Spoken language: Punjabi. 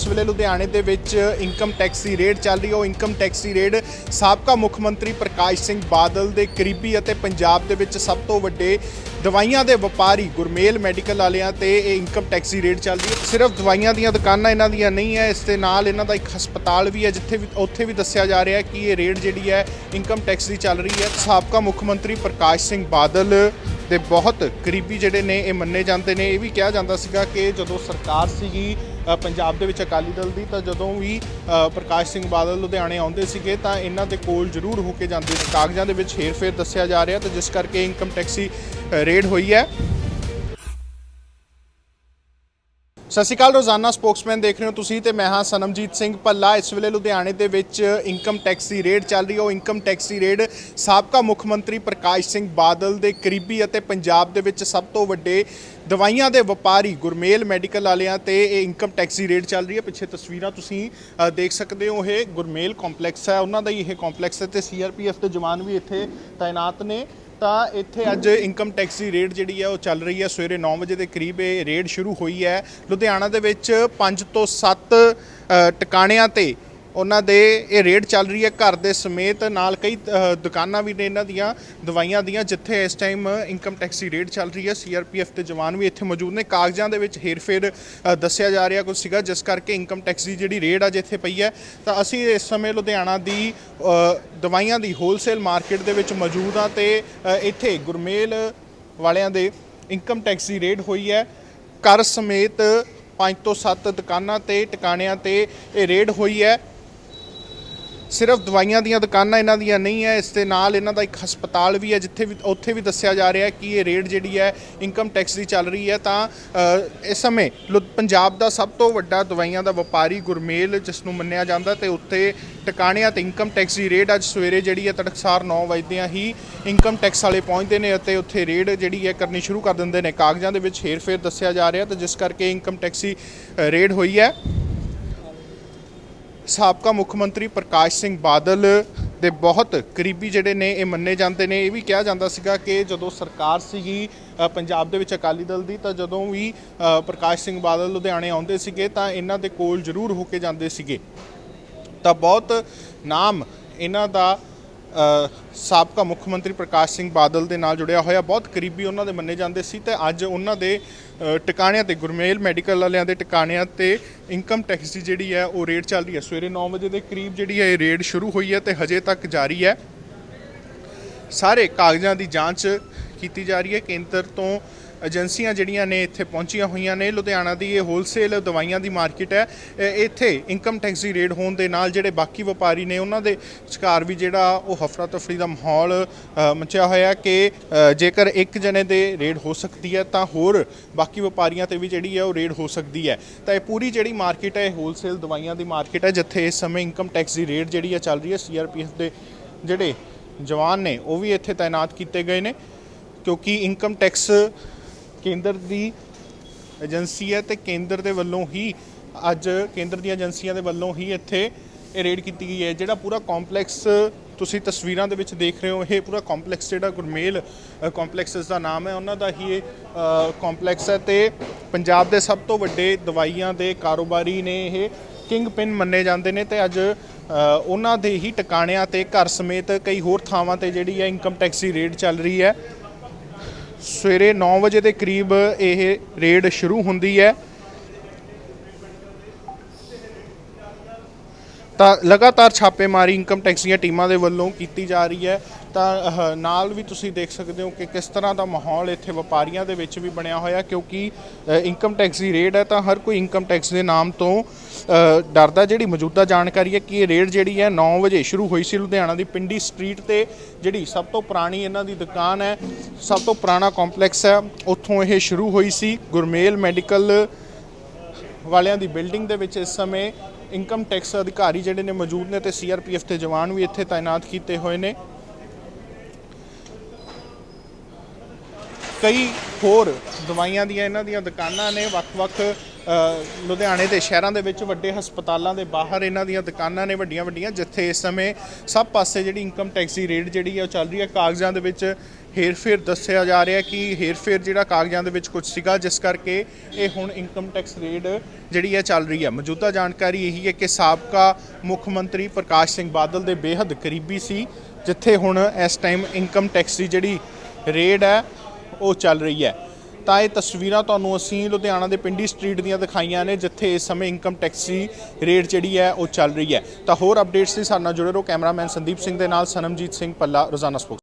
इस वेले लुधियाने दे विच इनकम टैक्स की रेड चल रही है। इनकम टैक्स की रेड साबका मुख मंत्री प्रकाश सिंह बादल के करीबी और पंजाब दे विच सब तो वड्डे दवाइयां दे व्यापारी गुरमेल मैडिकल वालियां ते इनकम टैक्स की रेड चल रही है। सिर्फ दवाइयां दीयां दुकानां इन्हां दीयां नहीं है, इस दे नाल इन्हां दा एक हस्पताल भी है जिथे भी उत्थे भी दस्सिया जा रहा है कि ये रेड जिहड़ी है इनकम टैक्स की चल रही है। साबका मुख मंत्री प्रकाश सिंह बादल ਦੇ बहुत करीबी ਜਿਹੜੇ ਨੇ ਇਹ ਮੰਨੇ ਜਾਂਦੇ ਨੇ। ਇਹ ਵੀ ਕਿਹਾ ਜਾਂਦਾ ਸੀਗਾ ਕਿ ਜਦੋਂ ਸਰਕਾਰ ਸੀਗੀ ਪੰਜਾਬ ਦੇ ਵਿੱਚ ਅਕਾਲੀ ਦਲ ਦੀ, ਤਾਂ ਜਦੋਂ ਵੀ ਪ੍ਰਕਾਸ਼ ਸਿੰਘ ਬਾਦਲ ਲੁਧਿਆਣੇ ਆਉਂਦੇ ਸੀਗੇ ਤਾਂ ਇਹਨਾਂ ਦੇ ਕੋਲ ਜ਼ਰੂਰ ਹੋ ਕੇ ਜਾਂਦੇ ਸੀ। ਕਾਗਜ਼ਾਂ ਦੇ ਵਿੱਚ ਹੇਰ-ਫੇਰ ਦੱਸਿਆ ਜਾ ਰਿਹਾ ਤੇ ਜਿਸ ਕਰਕੇ ਇਨਕਮ ਟੈਕਸ ਦੀ ਰੇਡ ਹੋਈ ਹੈ। ਸਤਿ ਸ਼੍ਰੀ ਅਕਾਲ, ਰੋਜ਼ਾਨਾ ਸਪੋਕਸਮੈਨ ਦੇਖ ਰਹੇ ਹੋ ਤੁਸੀਂ ਤੇ ਮੈਂ ਹਾਂ ਸਨਮਜੀਤ ਸਿੰਘ ਭੱਲਾ। ਇਸ ਵੇਲੇ ਲੁਧਿਆਣੇ ਦੇ ਵਿੱਚ ਇਨਕਮ ਟੈਕਸ ਦੀ ਰੇਡ ਚੱਲ ਰਹੀ ਹੈ। ਉਹ ਇਨਕਮ ਟੈਕਸ ਦੀ ਰੇਡ ਸਾਬਕਾ ਮੁੱਖ ਮੰਤਰੀ ਪ੍ਰਕਾਸ਼ ਸਿੰਘ ਬਾਦਲ ਦੇ ਕਰੀਬੀ ਅਤੇ ਪੰਜਾਬ ਦੇ ਵਿੱਚ ਸਭ ਤੋਂ ਵੱਡੇ ਦਵਾਈਆਂ ਦੇ ਵਪਾਰੀ ਗੁਰਮੇਲ ਮੈਡੀਕਲ ਵਾਲਿਆਂ ਤੇ ਇਹ ਇਨਕਮ ਟੈਕਸ ਦੀ ਰੇਡ ਚੱਲ ਰਹੀ ਹੈ। ਪਿੱਛੇ ਤਸਵੀਰਾਂ ਤੁਸੀਂ ਦੇਖ ਸਕਦੇ ਹੋ, ਇਹ ਗੁਰਮੇਲ ਕੰਪਲੈਕਸ ਹੈ, ਉਹਨਾਂ ਦਾ ਹੀ ਇਹ ਕੰਪਲੈਕਸ ਹੈ ਤੇ CRPF ਦੇ ਜਵਾਨ ਵੀ ਇੱਥੇ ਤਾਇਨਾਤ ਨੇ। ਤਾਂ ਇੱਥੇ ਅੱਜ ਇਨਕਮ ਟੈਕਸ ਦੀ ਰੇਡ ਜਿਹੜੀ ਹੈ ਉਹ ਚੱਲ ਰਹੀ ਹੈ। ਸਵੇਰੇ 9 ਵਜੇ ਦੇ ਕਰੀਬ ਇਹ ਰੇਡ ਸ਼ੁਰੂ ਹੋਈ ਹੈ। ਲੁਧਿਆਣਾ ਦੇ ਵਿੱਚ 5 ਤੋਂ 7 ਟਿਕਾਣਿਆਂ ਤੇ ਉਹਨਾਂ ਦੇ ਇਹ ਰੇਡ ਚੱਲ ਰਹੀ ਹੈ। ਘਰ ਦੇ ਸਮੇਤ ਨਾਲ ਕਈ ਦੁਕਾਨਾਂ ਵੀ ਨੇ ਇਹਨਾਂ ਦੀਆਂ ਦਵਾਈਆਂ ਦੀਆਂ, ਜਿੱਥੇ ਇਸ ਟਾਈਮ ਇਨਕਮ ਟੈਕਸ ਦੀ ਰੇਡ ਚੱਲ ਰਹੀ ਹੈ। CRPF ਦੇ ਜਵਾਨ ਵੀ ਇੱਥੇ ਮੌਜੂਦ ਨੇ। ਕਾਗਜ਼ਾਂ ਦੇ ਵਿੱਚ ਹੇਰ-ਫੇਰ ਦੱਸਿਆ ਜਾ ਰਿਹਾ ਕੁਝ ਸੀਗਾ, ਜਿਸ ਕਰਕੇ ਇਨਕਮ ਟੈਕਸ ਦੀ ਜਿਹੜੀ ਰੇਡ ਅੱਜ ਇੱਥੇ ਪਈ ਹੈ। ਤਾਂ ਅਸੀਂ ਇਸ ਸਮੇਂ ਲੁਧਿਆਣਾ ਦੀ ਦਵਾਈਆਂ ਦੀ ਹੋਲਸੇਲ ਮਾਰਕੀਟ ਦੇ ਵਿੱਚ ਮੌਜੂਦ ਹਾਂ ਤੇ ਇੱਥੇ ਗੁਰਮੇਲ ਵਾਲਿਆਂ ਦੇ ਇਨਕਮ ਟੈਕਸ ਦੀ ਰੇਡ ਹੋਈ ਹੈ। ਘਰ ਸਮੇਤ 5 ਤੋਂ 7 ਦੁਕਾਨਾਂ ਤੇ ਟਿਕਾਣਿਆਂ ਤੇ ਇਹ ਰੇਡ ਹੋਈ ਹੈ। ਸਿਰਫ ਦਵਾਈਆਂ ਦੀਆਂ ਦੁਕਾਨਾਂ ਇਹਨਾਂ ਦੀਆਂ ਨਹੀਂ ਹੈ, ਇਸ ਦੇ ਨਾਲ ਇਹਨਾਂ ਦਾ ਇੱਕ ਹਸਪਤਾਲ ਵੀ ਹੈ ਜਿੱਥੇ ਵੀ ਉੱਥੇ ਵੀ ਦੱਸਿਆ ਜਾ ਰਿਹਾ ਕਿ ਇਹ ਰੇਡ ਜਿਹੜੀ ਹੈ ਇਨਕਮ ਟੈਕਸ ਦੀ ਚੱਲ ਰਹੀ ਹੈ। ਤਾਂ ਇਸ ਸਮੇਂ ਪੰਜਾਬ ਦਾ ਸਭ ਤੋਂ ਵੱਡਾ ਦਵਾਈਆਂ ਦਾ ਵਪਾਰੀ ਗੁਰਮੇਲ ਜਿਸ ਨੂੰ ਮੰਨਿਆ ਜਾਂਦਾ ਤੇ ਉੱਥੇ ਟਿਕਾਣਿਆਂ ਤੇ ਇਨਕਮ ਟੈਕਸ ਦੀ ਰੇਡ ਅੱਜ ਸਵੇਰੇ ਜਿਹੜੀ ਹੈ ਤੜਕਸਾਰ 9 ਵਜਦਿਆਂ ਹੀ ਇਨਕਮ ਟੈਕਸ ਵਾਲੇ ਪਹੁੰਚਦੇ ਨੇ ਅਤੇ ਉੱਥੇ ਰੇਡ ਜਿਹੜੀ ਹੈ ਕਰਨੀ ਸ਼ੁਰੂ ਕਰ ਦਿੰਦੇ ਨੇ। ਕਾਗਜ਼ਾਂ ਦੇ ਵਿੱਚ ਹੇਰ-ਫੇਰ ਦੱਸਿਆ ਜਾ ਰਿਹਾ ਤੇ ਜਿਸ ਕਰਕੇ ਇਨਕਮ ਟੈਕਸ ਦੀ ਰੇਡ ਹੋਈ ਹੈ। ਸਾਬਕਾ ਮੁੱਖ ਮੰਤਰੀ ਪ੍ਰਕਾਸ਼ ਸਿੰਘ ਬਾਦਲ ਦੇ ਬਹੁਤ ਕਰੀਬੀ ਜਿਹੜੇ ਨੇ ਇਹ ਮੰਨੇ ਜਾਂਦੇ ਨੇ। ਇਹ ਵੀ ਕਿਹਾ ਜਾਂਦਾ ਸੀਗਾ ਕਿ ਜਦੋਂ ਸਰਕਾਰ ਸੀਗੀ ਪੰਜਾਬ ਦੇ ਵਿੱਚ ਅਕਾਲੀ ਦਲ ਦੀ, ਤਾਂ ਜਦੋਂ ਵੀ ਪ੍ਰਕਾਸ਼ ਸਿੰਘ ਬਾਦਲ ਲੁਧਿਆਣੇ ਆਉਂਦੇ ਸੀਗੇ ਤਾਂ ਇਹਨਾਂ ਦੇ ਕੋਲ ਜ਼ਰੂਰ ਹੋ ਕੇ ਜਾਂਦੇ ਸੀਗੇ। ਤਾਂ ਬਹੁਤ ਨਾਮ ਇਹਨਾਂ ਦਾ ਸਾਬਕਾ ਮੁੱਖ ਮੰਤਰੀ ਪ੍ਰਕਾਸ਼ ਸਿੰਘ ਬਾਦਲ ਦੇ ਨਾਲ ਜੁੜਿਆ ਹੋਇਆ, ਬਹੁਤ ਕਰੀਬੀ ਉਹਨਾਂ ਦੇ ਮੰਨੇ ਜਾਂਦੇ ਸੀ। ਤੇ ਅੱਜ ਉਹਨਾਂ ਦੇ ਟਿਕਾਣਿਆਂ ਤੇ ਗੁਰਮੇਲ ਮੈਡੀਕਲ ਵਾਲਿਆਂ ਦੇ ਟਿਕਾਣਿਆਂ ਤੇ ਇਨਕਮ ਟੈਕਸ ਦੀ ਜਿਹੜੀ ਹੈ ਉਹ ਰੇਡ ਚੱਲ ਰਹੀ ਹੈ। ਸਵੇਰੇ 9 ਵਜੇ ਦੇ ਕਰੀਬ ਜਿਹੜੀ ਹੈ ਇਹ ਰੇਡ ਸ਼ੁਰੂ ਹੋਈ ਹੈ ਤੇ ਹਜੇ ਤੱਕ ਜਾਰੀ ਹੈ। ਸਾਰੇ ਕਾਗਜ਼ਾਂ ਦੀ ਜਾਂਚ ਕੀਤੀ ਜਾ ਰਹੀ ਹੈ। ਕੇਂਦਰ ਤੋਂ ਏਜੰਸੀਆਂ ਜਿਹੜੀਆਂ ਨੇ ਇੱਥੇ ਪਹੁੰਚੀਆਂ ਹੋਈਆਂ ਨੇ। ਲੁਧਿਆਣਾ ਦੀ ਇਹ ਹੋਲਸੇਲ ਦਵਾਈਆਂ ਦੀ ਮਾਰਕੀਟ ਹੈ। ਇੱਥੇ ਇਨਕਮ ਟੈਕਸ ਦੀ ਰੇਡ ਹੋਣ ਦੇ ਨਾਲ ਜਿਹੜੇ ਬਾਕੀ ਵਪਾਰੀ ਨੇ ਉਹਨਾਂ ਦੇ ਵਿਚਕਾਰ ਵੀ ਜਿਹੜਾ ਉਹ ਹਫੜਾ ਤਫੜੀ ਦਾ ਮਾਹੌਲ ਮਚਿਆ ਹੋਇਆ ਕਿ ਜੇਕਰ ਇੱਕ ਜਣੇ ਦੇ ਰੇਡ ਹੋ ਸਕਦੀ ਹੈ ਤਾਂ ਹੋਰ ਬਾਕੀ ਵਪਾਰੀਆਂ ਤੇ ਵੀ ਜਿਹੜੀ ਹੈ ਉਹ ਰੇਡ ਹੋ ਸਕਦੀ ਹੈ। ਤਾਂ ਇਹ ਪੂਰੀ ਜਿਹੜੀ ਮਾਰਕੀਟ ਹੈ ਇਹ ਹੋਲਸੇਲ ਦਵਾਈਆਂ ਦੀ ਮਾਰਕੀਟ ਹੈ, ਜਿੱਥੇ ਇਸ ਸਮੇਂ ਇਨਕਮ ਟੈਕਸ ਦੀ ਰੇਡ ਜਿਹੜੀ ਹੈ ਚੱਲ ਰਹੀ ਹੈ। CRPF ਦੇ ਜਿਹੜੇ ਜਵਾਨ ਨੇ ਉਹ ਵੀ ਇੱਥੇ ਤਾਇਨਾਤ ਕੀਤੇ ਗਏ ਨੇ, ਕਿਉਂਕਿ ਇਨਕਮ ਟੈਕਸ ਕੇਂਦਰ ਦੀ ਏਜੰਸੀ ਹੈ ਤੇ ਕੇਂਦਰ ਦੇ ਵੱਲੋਂ ਹੀ ਅੱਜ ਕੇਂਦਰ ਦੀਆਂ ਏਜੰਸੀਆਂ ਦੇ ਵੱਲੋਂ ਹੀ ਇੱਥੇ ਇਹ ਰੇਡ ਕੀਤੀ ਗਈ ਹੈ। ਜਿਹੜਾ ਪੂਰਾ ਕੰਪਲੈਕਸ ਤੁਸੀਂ ਤਸਵੀਰਾਂ ਦੇ ਵਿੱਚ ਦੇਖ ਰਹੇ ਹੋ, ਇਹ ਪੂਰਾ ਕੰਪਲੈਕਸ ਜਿਹੜਾ ਗੁਰਮੇਲ ਕੰਪਲੈਕਸਸ ਦਾ ਨਾਮ ਹੈ, ਉਹਨਾਂ ਦਾ ਹੀ ਇਹ ਕੰਪਲੈਕਸ ਹੈ ਤੇ ਪੰਜਾਬ ਦੇ ਸਭ ਤੋਂ ਵੱਡੇ ਦਵਾਈਆਂ ਦੇ ਕਾਰੋਬਾਰੀ ਨੇ, ਇਹ ਕਿੰਗ ਪਿਨ ਮੰਨੇ ਜਾਂਦੇ ਨੇ। ਤੇ ਅੱਜ ਉਹਨਾਂ ਦੇ ਹੀ ਟਿਕਾਣਿਆਂ ਤੇ ਘਰ ਸਮੇਤ ਕਈ ਹੋਰ ਥਾਵਾਂ ਤੇ ਜਿਹੜੀ ਹੈ ਇਨਕਮ ਟੈਕਸ ਦੀ ਰੇਡ ਚੱਲ ਰਹੀ ਹੈ। ਸਵੇਰੇ 9 ਵਜੇ ਦੇ ਕਰੀਬ ਇਹ ਰੇਡ ਸ਼ੁਰੂ ਹੁੰਦੀ ਹੈ ਤਾਂ ਲਗਾਤਾਰ ਛਾਪੇਮਾਰੀ ਇਨਕਮ ਟੈਕਸ ਦੀਆਂ ਟੀਮਾਂ ਦੇ ਵੱਲੋਂ ਕੀਤੀ ਜਾ ਰਹੀ ਹੈ। ਤਾਂ ਨਾਲ ਵੀ ਤੁਸੀਂ ਦੇਖ ਸਕਦੇ ਹੋ ਕਿ ਕਿਸ ਤਰ੍ਹਾਂ ਦਾ ਮਾਹੌਲ ਇੱਥੇ ਵਪਾਰੀਆਂ ਦੇ ਵਿੱਚ ਵੀ ਬਣਿਆ ਹੋਇਆ, ਕਿਉਂਕਿ ਇਨਕਮ ਟੈਕਸ ਦੀ ਰੇਡ ਹੈ ਤਾਂ ਹਰ ਕੋਈ ਇਨਕਮ ਟੈਕਸ ਦੇ ਨਾਮ ਤੋਂ ਡਰਦਾ। ਜਿਹੜੀ ਮੌਜੂਦਾ ਜਾਣਕਾਰੀ ਹੈ ਕਿ ਇਹ ਰੇਡ ਜਿਹੜੀ ਹੈ 9 ਵਜੇ ਸ਼ੁਰੂ ਹੋਈ ਸੀ ਲੁਧਿਆਣਾ ਦੀ ਪਿੰਡੀ ਸਟਰੀਟ ਤੇ, ਜਿਹੜੀ ਸਭ ਤੋਂ ਪੁਰਾਣੀ ਇਹਨਾਂ ਦੀ ਦੁਕਾਨ ਹੈ, ਸਭ ਤੋਂ ਪੁਰਾਣਾ ਕੰਪਲੈਕਸ ਹੈ, ਉੱਥੋਂ ਇਹ ਸ਼ੁਰੂ ਹੋਈ ਸੀ। ਗੁਰਮੇਲ ਮੈਡੀਕਲ ਵਾਲਿਆਂ ਦੀ ਬਿਲਡਿੰਗ ਦੇ ਵਿੱਚ ਇਸ ਸਮੇਂ ਇਨਕਮ ਟੈਕਸ ਅਧਿਕਾਰੀ ਜਿਹੜੇ ਨੇ ਮੌਜੂਦ ਨੇ ਤੇ CRPF ਦੇ ਜਵਾਨ ਵੀ ਇੱਥੇ ਤਾਇਨਾਤ ਕੀਤੇ ਹੋਏ ਨੇ। ਕਈ ਹੋਰ ਦਵਾਈਆਂ ਦੀਆਂ ਇਹਨਾਂ ਦੀਆਂ ਦੁਕਾਨਾਂ ਨੇ, ਵੱਖ-ਵੱਖ ਲੁਧਿਆਣੇ ਦੇ ਸ਼ਹਿਰਾਂ ਦੇ ਵਿੱਚ ਵੱਡੇ ਹਸਪਤਾਲਾਂ ਦੇ ਬਾਹਰ ਇਹਨਾਂ ਦੀਆਂ ਦੁਕਾਨਾਂ ਨੇ ਵੱਡੀਆਂ ਵੱਡੀਆਂ, ਜਿੱਥੇ ਇਸ ਸਮੇਂ ਸਭ ਪਾਸੇ ਜਿਹੜੀ ਇਨਕਮ ਟੈਕਸ ਦੀ ਰੇਡ ਜਿਹੜੀ ਹੈ ਉਹ ਚੱਲ ਰਹੀ ਹੈ। ਕਾਗਜ਼ਾਂ ਦੇ ਵਿੱਚ ਹੇਰ-ਫੇਰ ਦੱਸਿਆ ਜਾ ਰਿਹਾ ਕਿ ਹੇਰ-ਫੇਰ ਜਿਹੜਾ ਕਾਗਜ਼ਾਂ ਦੇ ਵਿੱਚ ਕੁਝ ਸੀਗਾ, ਜਿਸ ਕਰਕੇ ਇਹ ਹੁਣ ਇਨਕਮ ਟੈਕਸ ਰੇਡ ਜਿਹੜੀ ਹੈ ਚੱਲ ਰਹੀ ਹੈ। ਮੌਜੂਦਾ ਜਾਣਕਾਰੀ ਇਹੀ ਹੈ ਕਿ ਸਾਬਕਾ ਮੁੱਖ ਮੰਤਰੀ ਪ੍ਰਕਾਸ਼ ਸਿੰਘ ਬਾਦਲ ਦੇ ਬੇਹੱਦ ਕਰੀਬੀ ਸੀ, ਜਿੱਥੇ ਹੁਣ ਇਸ ਟਾਈਮ ਇਨਕਮ ਟੈਕਸ ਦੀ ਜਿਹੜੀ ਰੇਡ ਹੈ ਉਹ ਚੱਲ ਰਹੀ ਹੈ। ਤਾਂ ਇਹ ਤਸਵੀਰਾਂ ਤੁਹਾਨੂੰ ਅਸੀਂ ਲੁਧਿਆਣਾ ਦੇ ਪਿੰਡੀ ਸਟਰੀਟ ਦੀਆਂ ਦਿਖਾਈਆਂ ਨੇ, ਜਿੱਥੇ ਇਸ ਸਮੇਂ ਇਨਕਮ ਟੈਕਸ ਦੀ ਰੇਡ ਜਿਹੜੀ ਹੈ ਉਹ ਚੱਲ ਰਹੀ ਹੈ। ਤਾਂ ਹੋਰ ਅਪਡੇਟਸ ਲਈ ਸਾਡੇ ਨਾਲ ਜੁੜੇ ਰਹੋ। ਕੈਮਰਾਮੈਨ ਸੰਦੀਪ ਸਿੰਘ ਦੇ ਨਾਲ ਸਨਮਜੀਤ ਸਿੰਘ ਪੱਲਾ, ਰੋਜ਼ਾਨਾ ਸਪੋਕਸ।